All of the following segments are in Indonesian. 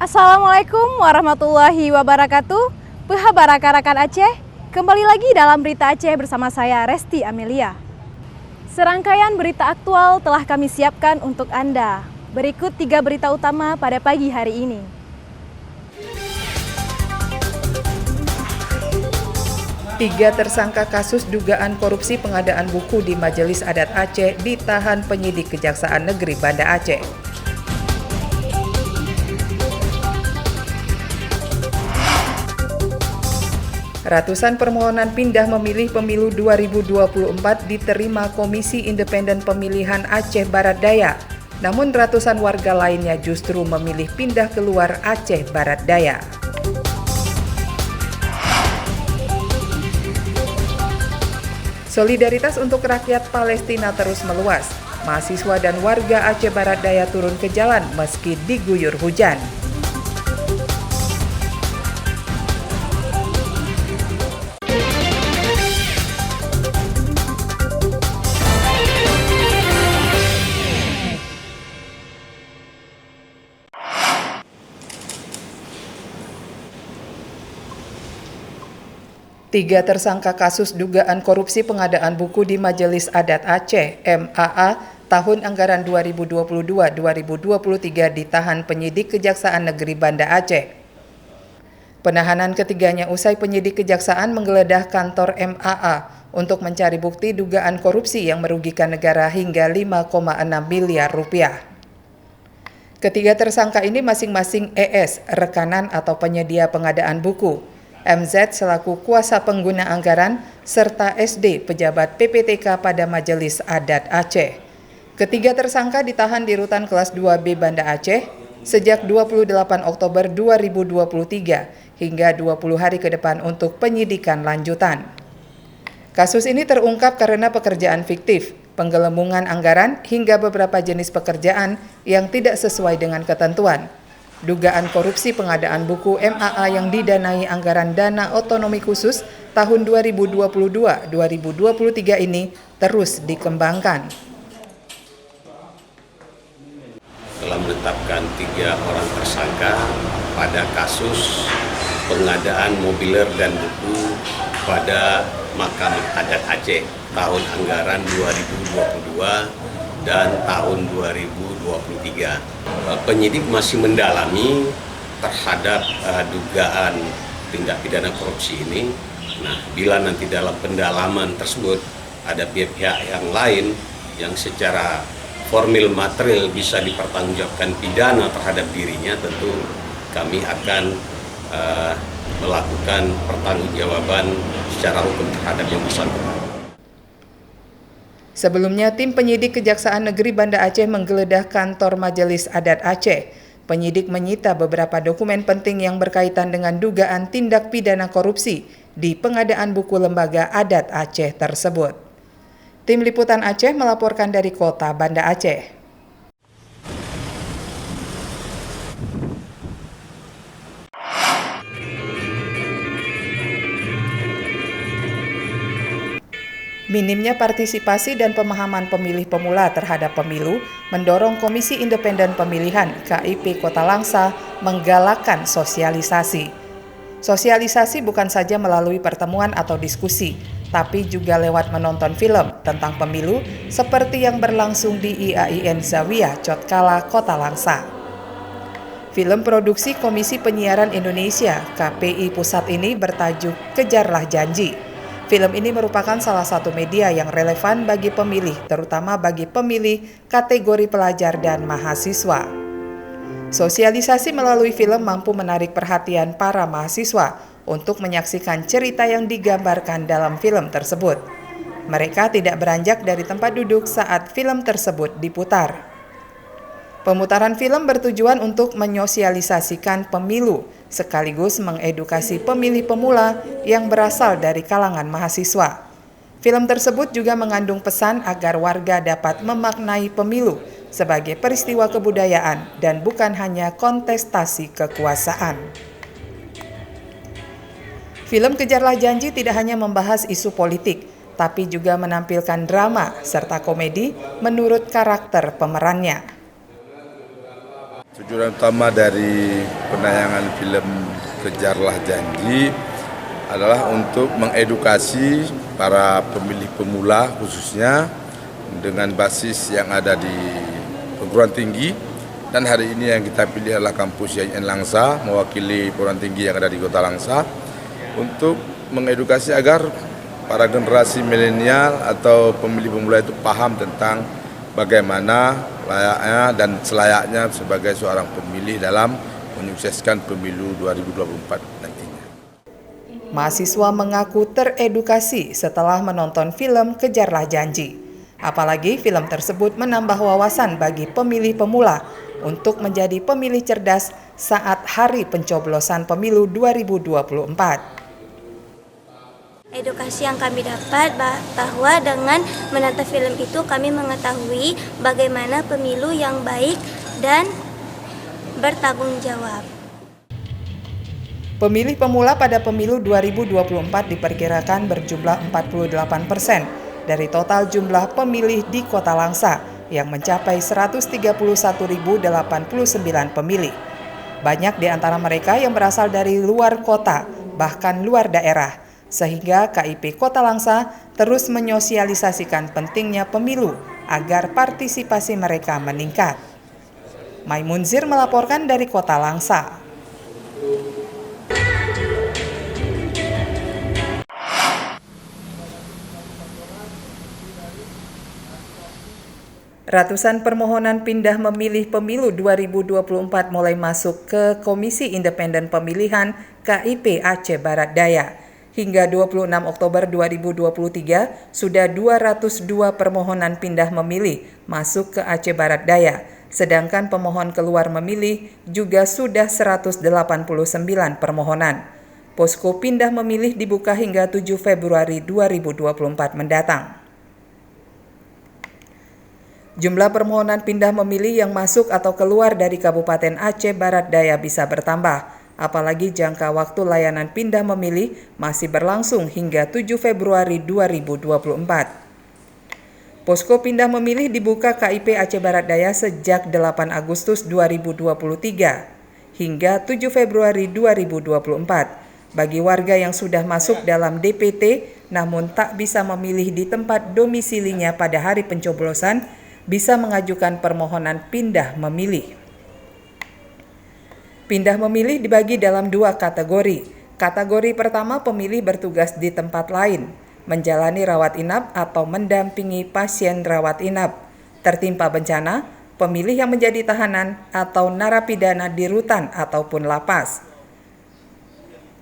Assalamualaikum warahmatullahi wabarakatuh. Rakan Aceh, kembali lagi dalam Berita Aceh bersama saya Resti Amelia. Serangkaian berita aktual telah kami siapkan untuk Anda. Berikut 3 berita utama pada pagi hari ini. Tiga tersangka kasus dugaan korupsi pengadaan buku di Majelis Adat Aceh ditahan penyidik Kejaksaan Negeri Banda Aceh. Ratusan permohonan pindah memilih pemilu 2024 diterima Komisi Independen Pemilihan Aceh Barat Daya. Namun ratusan warga lainnya justru memilih pindah keluar Aceh Barat Daya. Solidaritas untuk rakyat Palestina terus meluas. Mahasiswa dan warga Aceh Barat Daya turun ke jalan meski diguyur hujan. Tiga tersangka kasus dugaan korupsi pengadaan buku di Majelis Adat Aceh (MAA) tahun anggaran 2022-2023 ditahan penyidik Kejaksaan Negeri Banda Aceh. Penahanan ketiganya usai penyidik Kejaksaan menggeledah kantor MAA untuk mencari bukti dugaan korupsi yang merugikan negara hingga 5,6 miliar rupiah. Ketiga tersangka ini masing-masing ES, rekanan atau penyedia pengadaan buku, MZ selaku kuasa pengguna anggaran, serta SD pejabat PPTK pada Majelis Adat Aceh. Ketiga tersangka ditahan di Rutan Kelas 2B Banda Aceh sejak 28 Oktober 2023 hingga 20 hari ke depan untuk penyidikan lanjutan. Kasus ini terungkap karena pekerjaan fiktif, penggelembungan anggaran hingga beberapa jenis pekerjaan yang tidak sesuai dengan ketentuan. Dugaan korupsi pengadaan buku MAA yang didanai anggaran dana otonomi khusus tahun 2022-2023 ini terus dikembangkan. Telah menetapkan 3 orang tersangka pada kasus pengadaan mobiler dan buku pada Mahkamah Adat Aceh tahun anggaran 2022 dan tahun 2023. Penyidik masih mendalami terhadap dugaan tindak pidana korupsi ini. Nah, bila nanti dalam pendalaman tersebut ada pihak-pihak yang lain yang secara formil material bisa dipertanggungjawabkan pidana terhadap dirinya, tentu kami akan melakukan pertanggungjawaban secara hukum terhadap yang bersangkutan. Sebelumnya, tim penyidik Kejaksaan Negeri Banda Aceh menggeledah kantor Majelis Adat Aceh. Penyidik menyita beberapa dokumen penting yang berkaitan dengan dugaan tindak pidana korupsi di pengadaan buku lembaga adat Aceh tersebut. Tim Liputan Aceh melaporkan dari Kota Banda Aceh. Minimnya partisipasi dan pemahaman pemilih pemula terhadap pemilu mendorong Komisi Independen Pemilihan KIP Kota Langsa menggalakkan sosialisasi. Sosialisasi bukan saja melalui pertemuan atau diskusi, tapi juga lewat menonton film tentang pemilu seperti yang berlangsung di IAIN Zawiyah Cotkala, Kota Langsa. Film produksi Komisi Penyiaran Indonesia (KPI) Pusat ini bertajuk Kejarlah Janji. Film ini merupakan salah satu media yang relevan bagi pemilih, terutama bagi pemilih kategori pelajar dan mahasiswa. Sosialisasi melalui film mampu menarik perhatian para mahasiswa untuk menyaksikan cerita yang digambarkan dalam film tersebut. Mereka tidak beranjak dari tempat duduk saat film tersebut diputar. Pemutaran film bertujuan untuk menyosialisasikan pemilu, sekaligus mengedukasi pemilih pemula yang berasal dari kalangan mahasiswa. Film tersebut juga mengandung pesan agar warga dapat memaknai pemilu sebagai peristiwa kebudayaan dan bukan hanya kontestasi kekuasaan. Film Kejarlah Janji tidak hanya membahas isu politik, tapi juga menampilkan drama serta komedi menurut karakter pemerannya. Tujuan utama dari penayangan film Kejarlah Janji adalah untuk mengedukasi para pemilih pemula khususnya dengan basis yang ada di perguruan tinggi, dan hari ini yang kita pilih adalah kampus YIN Langsa mewakili perguruan tinggi yang ada di Kota Langsa untuk mengedukasi agar para generasi milenial atau pemilih pemula itu paham tentang bagaimana layaknya dan selayaknya sebagai seorang pemilih dalam menyukseskan pemilu 2024 nantinya. Mahasiswa mengaku teredukasi setelah menonton film Kejarlah Janji. Apalagi film tersebut menambah wawasan bagi pemilih pemula untuk menjadi pemilih cerdas saat hari pencoblosan pemilu 2024. Edukasi yang kami dapat bahwa dengan menonton film itu kami mengetahui bagaimana pemilu yang baik dan bertanggung jawab. Pemilih pemula pada pemilu 2024 diperkirakan berjumlah 48% dari total jumlah pemilih di Kota Langsa yang mencapai 131.089 pemilih. Banyak di antara mereka yang berasal dari luar kota, bahkan luar daerah, sehingga KIP Kota Langsa terus menyosialisasikan pentingnya pemilu agar partisipasi mereka meningkat. Maimunzir melaporkan dari Kota Langsa. Ratusan permohonan pindah memilih pemilu 2024 mulai masuk ke Komisi Independen Pemilihan KIP Aceh Barat Daya. Hingga 26 Oktober 2023, sudah 202 permohonan pindah memilih masuk ke Aceh Barat Daya, sedangkan pemohon keluar memilih juga sudah 189 permohonan. Posko pindah memilih dibuka hingga 7 Februari 2024 mendatang. Jumlah permohonan pindah memilih yang masuk atau keluar dari Kabupaten Aceh Barat Daya bisa bertambah, apalagi jangka waktu layanan pindah memilih masih berlangsung hingga 7 Februari 2024. Posko pindah memilih dibuka KIP Aceh Barat Daya sejak 8 Agustus 2023 hingga 7 Februari 2024 bagi warga yang sudah masuk dalam DPT namun tak bisa memilih di tempat domisilinya pada hari pencoblosan bisa mengajukan permohonan pindah memilih. Pindah memilih dibagi dalam 2 kategori. Kategori pertama, pemilih bertugas di tempat lain, menjalani rawat inap atau mendampingi pasien rawat inap, tertimpa bencana, pemilih yang menjadi tahanan atau narapidana di rutan ataupun lapas.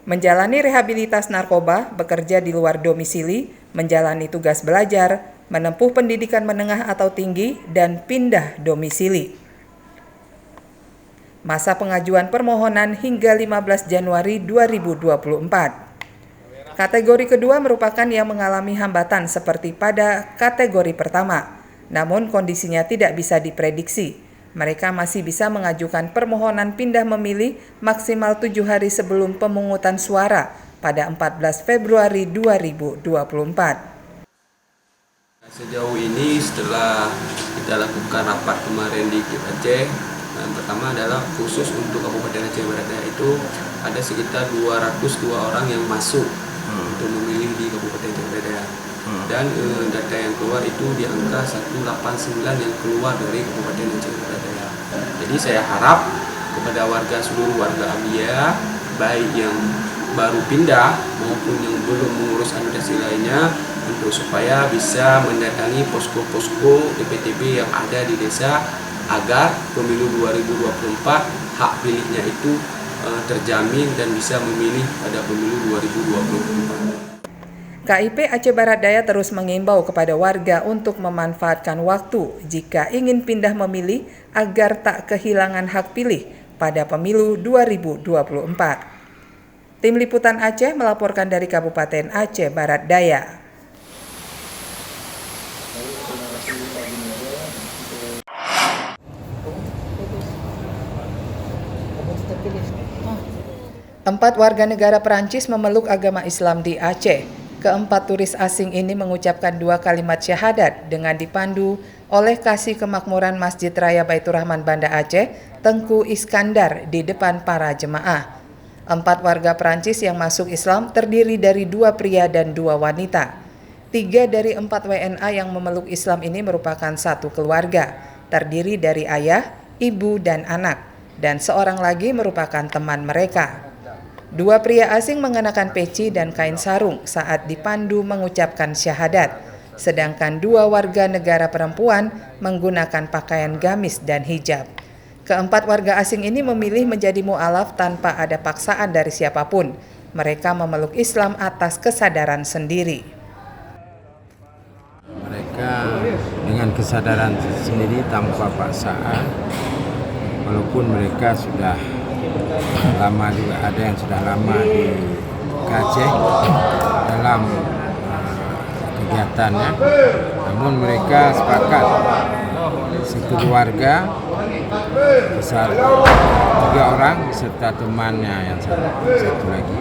Menjalani rehabilitas narkoba, bekerja di luar domisili, menjalani tugas belajar, menempuh pendidikan menengah atau tinggi, dan pindah domisili. Masa pengajuan permohonan hingga 15 Januari 2024. Kategori kedua merupakan yang mengalami hambatan seperti pada kategori pertama, namun kondisinya tidak bisa diprediksi. Mereka masih bisa mengajukan permohonan pindah memilih maksimal 7 hari sebelum pemungutan suara pada 14 Februari 2024. Sejauh ini setelah kita lakukan rapat kemarin di KIP Aceh, yang pertama adalah khusus untuk Kabupaten Aceh Barat Daya itu ada sekitar 202 orang yang masuk untuk memilih di Kabupaten Aceh Barat Daya. Dan data yang keluar itu di angka 189 yang keluar dari Kabupaten Aceh Barat Daya. Jadi saya harap kepada seluruh warga Abia, baik yang baru pindah maupun yang belum mengurus administrasi lainnya, untuk supaya bisa mendatangi posko-posko DPTB yang ada di desa agar pemilu 2024 hak pilihnya itu terjamin dan bisa memilih pada pemilu 2024. KIP Aceh Barat Daya terus mengimbau kepada warga untuk memanfaatkan waktu jika ingin pindah memilih agar tak kehilangan hak pilih pada pemilu 2024. Tim Liputan Aceh melaporkan dari Kabupaten Aceh Barat Daya. Empat warga negara Perancis memeluk agama Islam di Aceh. Keempat turis asing ini mengucapkan 2 kalimat syahadat dengan dipandu oleh Kasih Kemakmuran Masjid Raya Baitur Rahman Banda Aceh, Tengku Iskandar di depan para jemaah. 4 warga Perancis yang masuk Islam terdiri dari 2 pria dan 2 wanita. 3 dari 4 WNA yang memeluk Islam ini merupakan satu keluarga, terdiri dari ayah, ibu, dan anak, dan seorang lagi merupakan teman mereka. 2 pria asing mengenakan peci dan kain sarung saat dipandu mengucapkan syahadat, sedangkan 2 warga negara perempuan menggunakan pakaian gamis dan hijab. Keempat warga asing ini memilih menjadi mu'alaf tanpa ada paksaan dari siapapun. Mereka memeluk Islam atas kesadaran sendiri. Mereka dengan kesadaran sendiri tanpa paksaan, walaupun mereka sudah lama juga, ada yang sudah lama di Aceh dalam kegiatannya, namun mereka sepakat sekeluarga besar 3 orang serta temannya yang satu lagi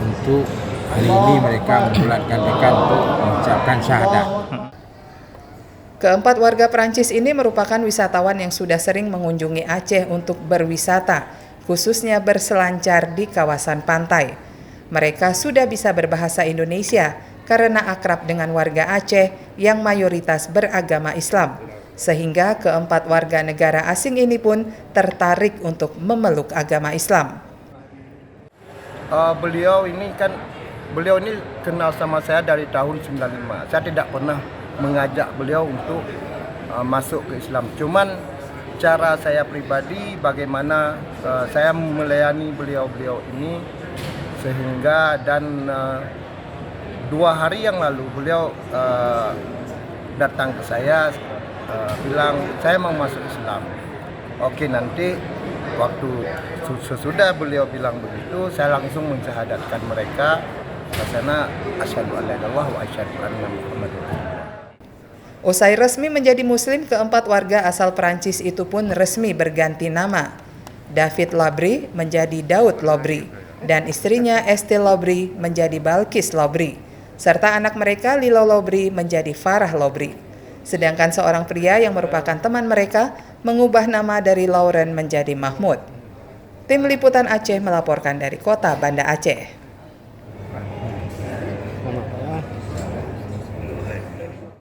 untuk hari ini mereka membulatkan tekad untuk mengucapkan syahadat. Keempat warga Perancis ini merupakan wisatawan yang sudah sering mengunjungi Aceh untuk berwisata, khususnya berselancar di kawasan pantai. Mereka sudah bisa berbahasa Indonesia karena akrab dengan warga Aceh yang mayoritas beragama Islam, sehingga keempat warga negara asing ini pun tertarik untuk memeluk agama Islam. Beliau ini kenal sama saya dari tahun 95. Saya tidak pernah mengajak beliau untuk masuk ke Islam. Cuman cara saya pribadi bagaimana saya melayani beliau ini sehingga dan 2 hari yang lalu beliau datang ke saya bilang saya mau masuk Islam. Oke, nanti waktu sesudah beliau bilang begitu saya langsung mensyahadatkan mereka karena asyhadu an la ilaha illallah wa asyhadu anna muhammadar rasulullah. Usai resmi menjadi muslim, keempat warga asal Perancis itu pun resmi berganti nama. David Lobry menjadi Daud Lobry dan istrinya Estelle Lobry menjadi Balkis Lobry, serta anak mereka Lilo Lobry menjadi Farah Lobry. Sedangkan seorang pria yang merupakan teman mereka mengubah nama dari Lauren menjadi Mahmud. Tim Liputan Aceh melaporkan dari Kota Banda Aceh.